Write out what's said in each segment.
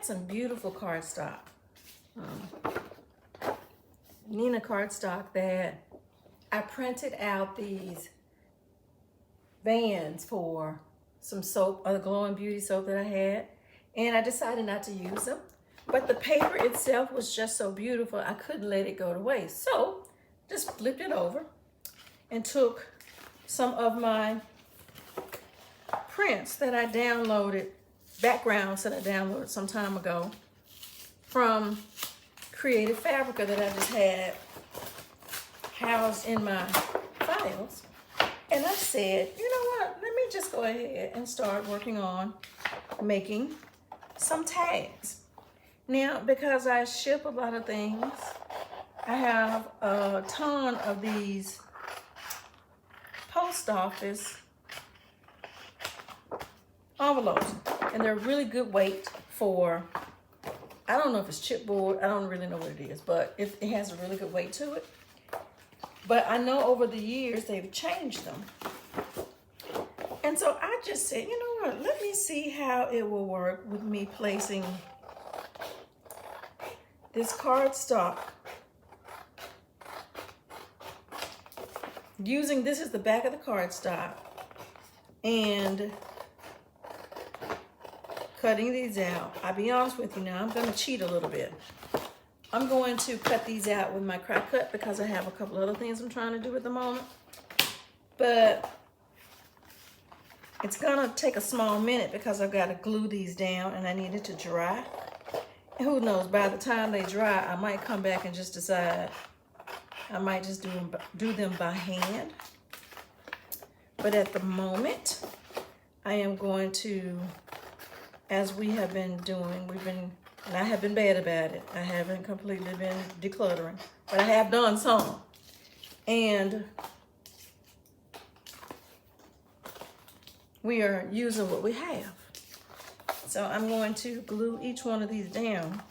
had some beautiful cardstock. Neenah cardstock that I printed out these bands for some soap, a glowing beauty soap that I had, and I decided not to use them. But the paper itself was just so beautiful, I couldn't let it go to waste. So just flipped it over and took some of my prints that I downloaded, backgrounds that I downloaded some time ago from Creative Fabrica that I just had housed in my files. And I said, you know what, let me just go ahead and start working on making some tags. Now, because I ship a lot of things, I have a ton of these post office envelopes, and they're really good weight for, I don't know if it's chipboard, I don't really know what it is, but it has a really good weight to it. But I know over the years they've changed them. And so I just said, you know what, let me see how it will work with me placing this cardstock. Using, this is the back of the cardstock, and cutting these out. I'll be honest with you now, I'm going to cheat a little bit. I'm going to cut these out with my crack cut because I have a couple other things I'm trying to do at the moment. But it's going to take a small minute because I've got to glue these down and I need it to dry. And who knows, by the time they dry, I might come back and just decide I might just do them by hand. But at the moment, I am going to, as we have been doing, and I have been bad about it. I haven't completely been decluttering, but I have done some. And we are using what we have. So I'm going to glue each one of these down.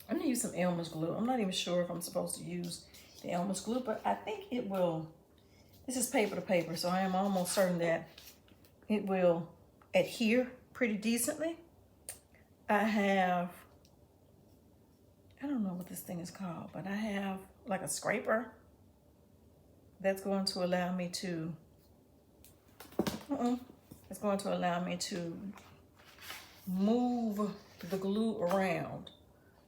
I'm gonna use some Elmer's glue. I'm not even sure if I'm supposed to use the Elmer's glue, but I think it will. This is paper to paper, so I am almost certain that it will adhere pretty decently. I don't know what this thing is called, but I have like a scraper that's going to allow me to, it's going to allow me to move the glue around.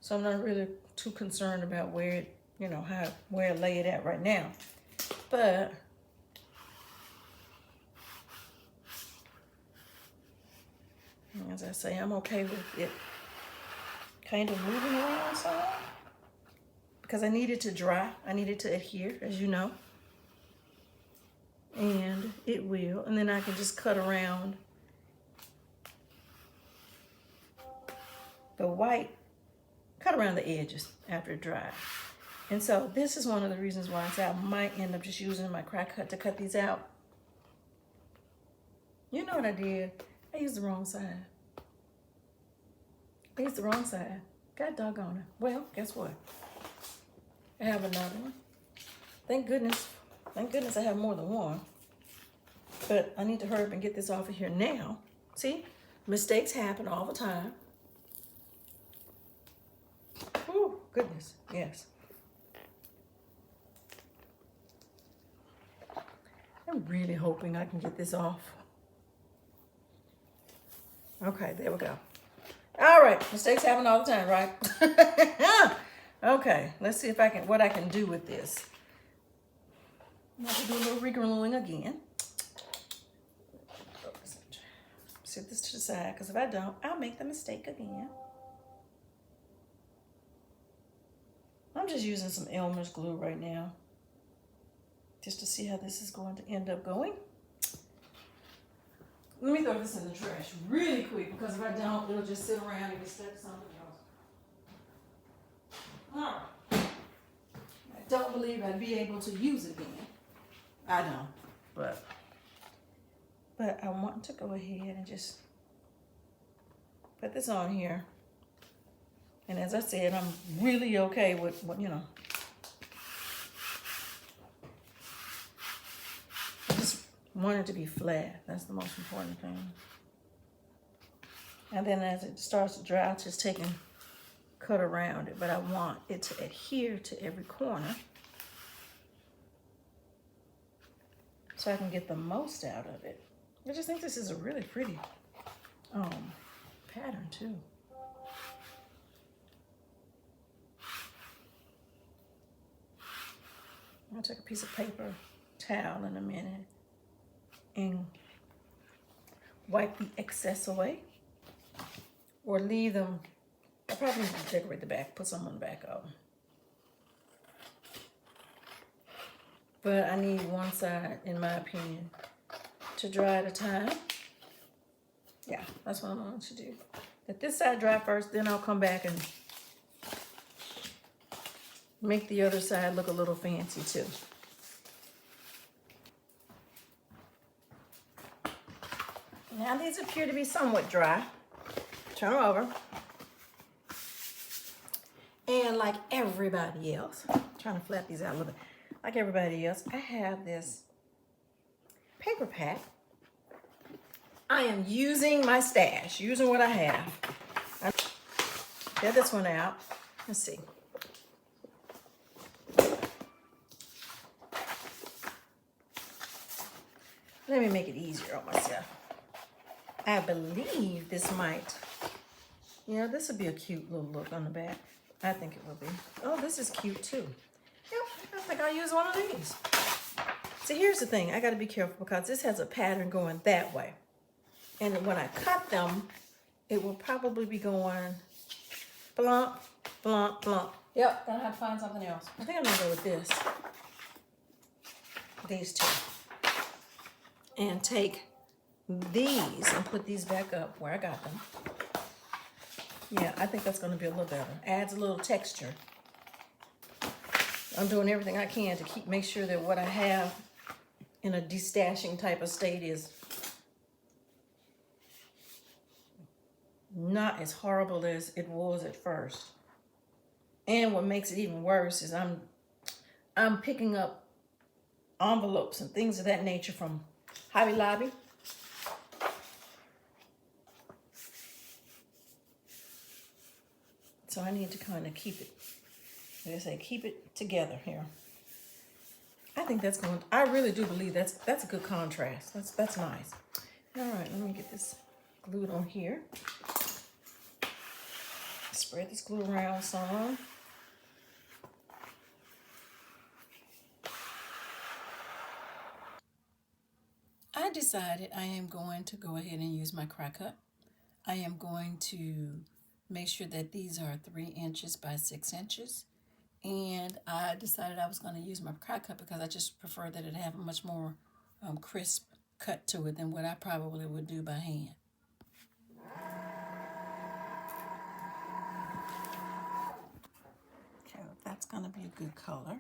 So I'm not really too concerned about where it, where I lay it at right now. But as I say, I'm okay with it kind of moving around some because I need it to dry. I need it to adhere, as you know. And it will. And then I can just cut around the white, cut around the edges after it dries. And so this is one of the reasons why I say I might end up just using my crack cut to cut these out. You know what I did? I used the wrong side. I used the wrong side. God doggone it. Well, guess what? I have another one. Thank goodness I have more than one. But I need to hurry up and get this off of here now. See, mistakes happen all the time. Oh, goodness, yes. I'm really hoping I can get this off. Okay, there we go. All right, mistakes happen all the time, right? Okay, let's see if what I can do with this. I'm going to do a little re-gluing again. Set this to the side, because if I don't, I'll make the mistake again. I'm just using some Elmer's glue right now, just to see how this is going to end up going. Let me throw this in the trash really quick, because if I don't, it'll just sit around and get stuck to something else. All right. I don't believe I'd be able to use it again. I know, but I want to go ahead and just put this on here. And as I said, I'm really okay with what, I just want it to be flat. That's the most important thing. And then as it starts to dry, I'll just take and cut around it. But I want it to adhere to every corner so I can get the most out of it. I just think this is a really pretty pattern too. I'll take a piece of paper towel in a minute and wipe the excess away, or leave them. I probably need to decorate the back, put some on the back of them. But I need one side, in my opinion, to dry at a time. Yeah, that's what I'm going to do. Let this side dry first, then I'll come back and make the other side look a little fancy too. Now these appear to be somewhat dry. Turn them over. And like everybody else, I'm trying to flat these out a little bit. Like everybody else, I have this paper pack. I am using my stash, using what I have. I get this one out. Let's see. Let me make it easier on myself. I believe this might, this would be a cute little look on the back. I think it will be. Oh, this is cute too. Yep, I think I'll use one of these. So here's the thing. I got to be careful because this has a pattern going that way. And when I cut them, it will probably be going blump, blump, blump. Yep, gonna have to find something else. I think I'm gonna go with this. These two. And take these and put these back up where I got them. Yeah, I think that's gonna be a little better. Adds a little texture. I'm doing everything I can to make sure that what I have in a destashing type of state is not as horrible as it was at first. And what makes it even worse is I'm picking up envelopes and things of that nature from Hobby Lobby. So I need to kind of keep it, like I say, keep it together here. I think that's going, I really do believe that's a good contrast. That's nice. All right, let me get this glued on here. Spread this glue around some. I decided I am going to go ahead and use my cry cut. I am going to make sure that these are 3 inches by 6 inches. And I decided I was going to use my cry cut because I just prefer that it have a much more crisp cut to it than what I probably would do by hand. Okay, that's going to be a good color.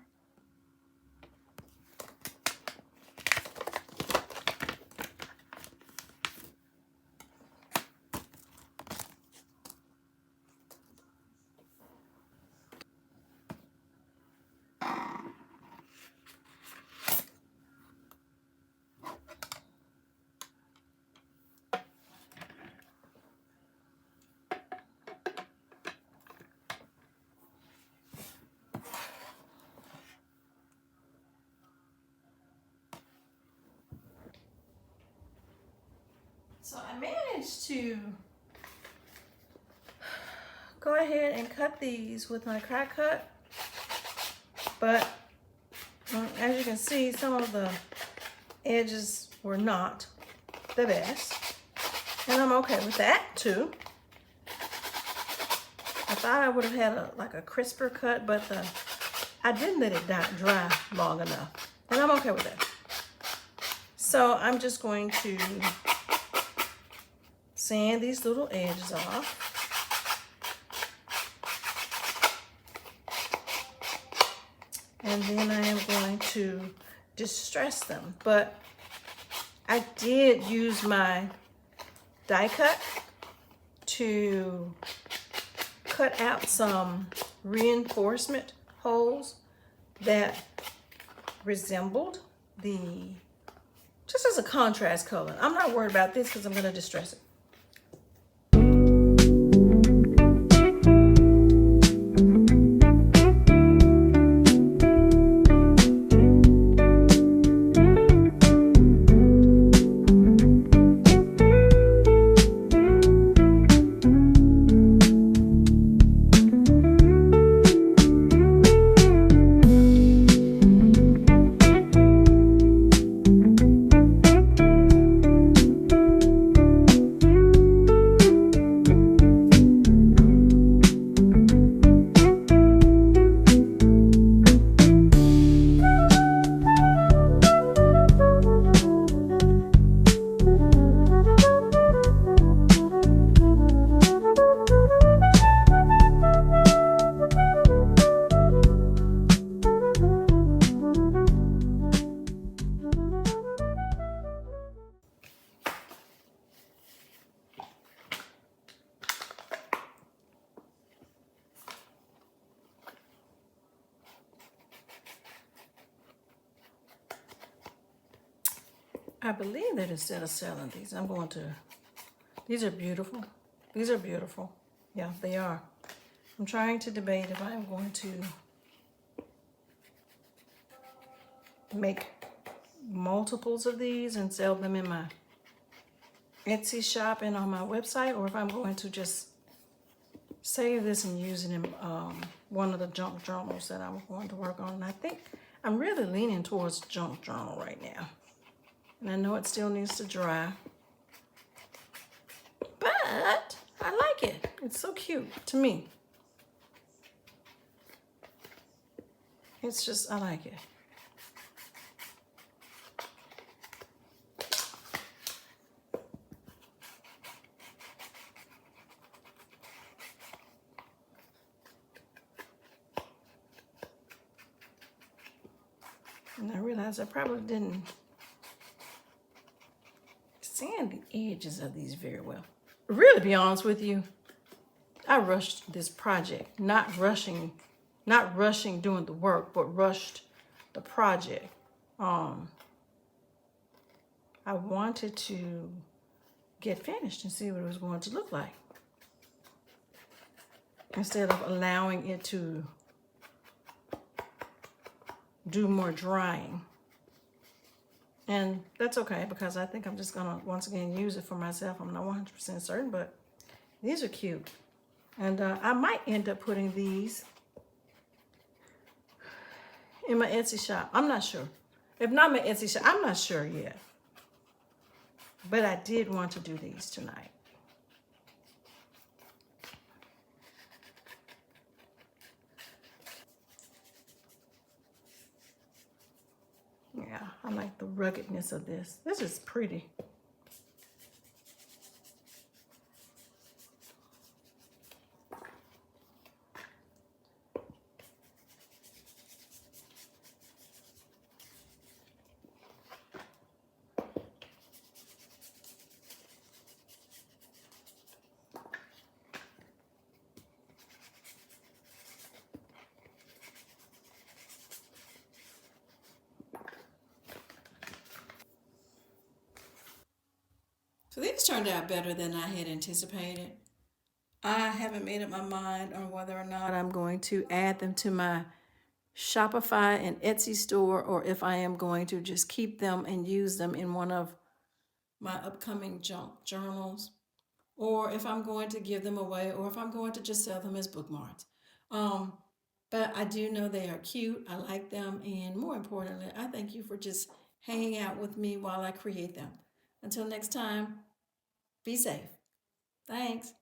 So I managed to go ahead and cut these with my cry cut, but as you can see, some of the edges were not the best, and I'm okay with that too. I thought I would have had a crisper cut, but I didn't let it dry long enough, and I'm okay with that. So I'm just going to sand these little edges off. And then I am going to distress them. But I did use my die cut to cut out some reinforcement holes that resembled just as a contrast color. I'm not worried about this because I'm going to distress it. I believe that instead of selling these, I'm going to, these are beautiful. These are beautiful. Yeah, they are. I'm trying to debate if I'm going to make multiples of these and sell them in my Etsy shop and on my website, or if I'm going to just save this and use it in one of the junk journals that I'm going to work on. And I think I'm really leaning towards junk journal right now. And I know it still needs to dry, but I like it. It's so cute to me. It's just, I like it. And I realized I probably didn't sand the edges of these very well. Really, to be honest with you, I rushed this project, not rushing doing the work, but rushed the project. I wanted to get finished and see what it was going to look like, instead of allowing it to do more drying. And that's okay, because I think I'm just gonna once again use it for myself. I'm not 100% certain, but these are cute. And I might end up putting these in my Etsy shop. I'm not sure. If not my Etsy shop, I'm not sure yet. But I did want to do these tonight. Yeah, I like the ruggedness of this. This is pretty. So these turned out better than I had anticipated. I haven't made up my mind on whether or not I'm going to add them to my Shopify and Etsy store, or if I am going to just keep them and use them in one of my upcoming junk journals, or if I'm going to give them away, or if I'm going to just sell them as bookmarks. But I do know they are cute. I like them. And more importantly, I thank you for just hanging out with me while I create them. Until next time, be safe. Thanks.